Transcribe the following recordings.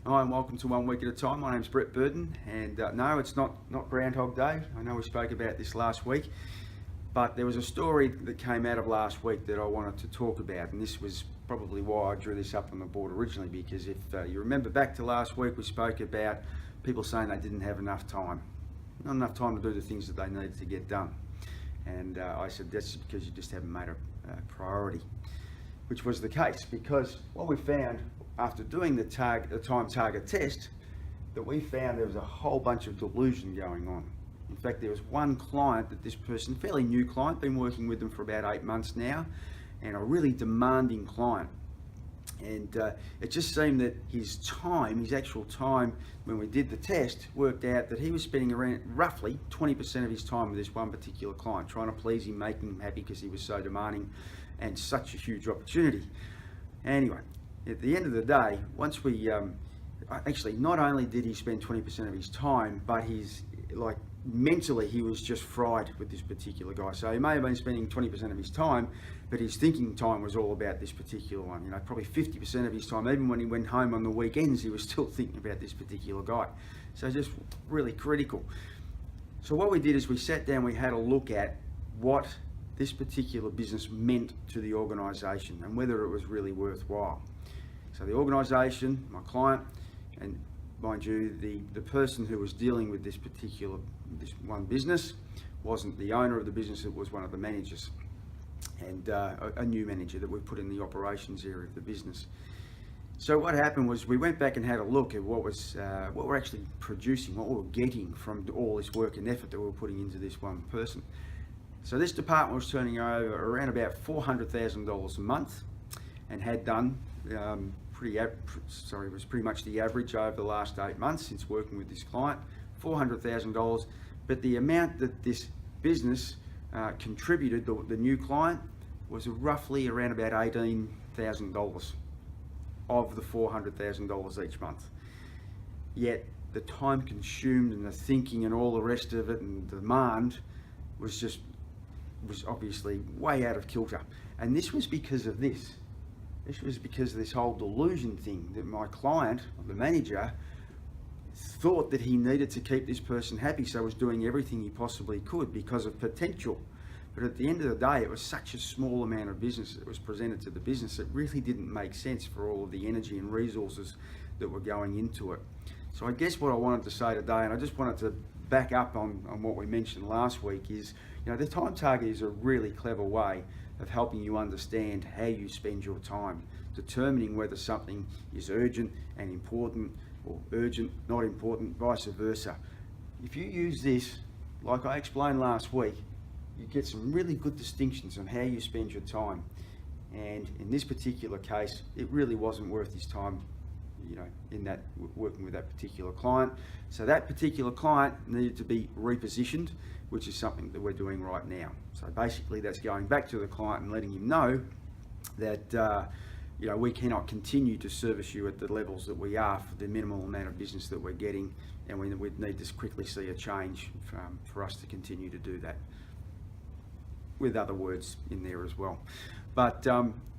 Hi and welcome to One Week at a Time. My name's Brett Burden, and no, it's not Groundhog Day. I know we spoke about this last week, but there was a story that came out of last week that I wanted to talk about, and this was probably why I drew this up on the board originally, because if you remember back to last week, we spoke about people saying they didn't have enough time, not enough time to do the things that they needed to get done. And I said that's because you just haven't made a priority, which was the case, because what we found after doing the time Targa test, that we found there was a whole bunch of delusion going on. In fact, there was one client that this person, fairly new client, been working with them for about 8 months now, and a really demanding client. And it just seemed that his actual time when we did the test, worked out that he was spending around roughly 20% of his time with this one particular client, trying to please him, making him happy because he was so demanding and such a huge opportunity. Anyway, at the end of the day, once we actually, not only did he spend 20% of his time, but he's like mentally he was just fried with this particular guy. So he may have been spending 20% of his time, but his thinking time was all about this particular one. You know, probably 50% of his time, even when he went home on the weekends, he was still thinking about this particular guy. So just really critical. So what we did is we sat down, we had a look at what this particular business meant to the organisation and whether it was really worthwhile. So the organisation, my client, and mind you, the person who was dealing with this one business wasn't the owner of the business, it was one of the managers, and a new manager that we put in the operations area of the business. So what happened was we went back and had a look at what we're actually producing, what we were getting from all this work and effort that we were putting into this one person. So this department was turning over around about $400,000 a month, and had done it was pretty much the average over the last 8 months since working with this client, $400,000. But the amount that this business contributed, the new client, was roughly around about $18,000 of the $400,000 each month. Yet the time consumed and the thinking and all the rest of it and the demand was obviously way out of kilter. And this was because of this. This was because of this whole delusion thing, that my client, the manager, thought that he needed to keep this person happy, so was doing everything he possibly could because of potential. But at the end of the day, it was such a small amount of business that was presented to the business, it really didn't make sense for all of the energy and resources that were going into it. So I guess what I wanted to say today, and I just wanted to back up on what we mentioned last week, is, you know, the time target is a really clever way of helping you understand how you spend your time, determining whether something is urgent and important, or urgent, not important, vice versa. If you use this, like I explained last week, you get some really good distinctions on how you spend your time. And in this particular case, it really wasn't worth his time, you know, in that working with that particular client. So that particular client needed to be repositioned, which is something that we're doing right now. So basically that's going back to the client and letting him know that you know, we cannot continue to service you at the levels that we are for the minimal amount of business that we're getting, and we need to quickly see a change for us to continue to do that, with other words in there as well. But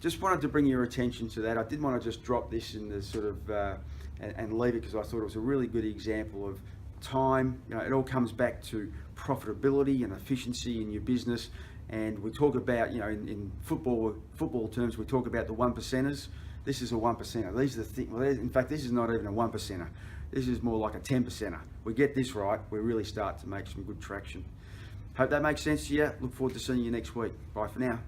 just wanted to bring your attention to that. I didn't want to just drop this in the sort of and leave it, because I thought it was a really good example of time. You know, it all comes back to profitability and efficiency in your business. And we talk about, you know, in football terms, we talk about the 1%ers. This is a 1%er. These are the things. Well, in fact, this is not even a 1%er. This is more like a 10%er. We get this right, we really start to make some good traction. Hope that makes sense to you. Look forward to seeing you next week. Bye for now.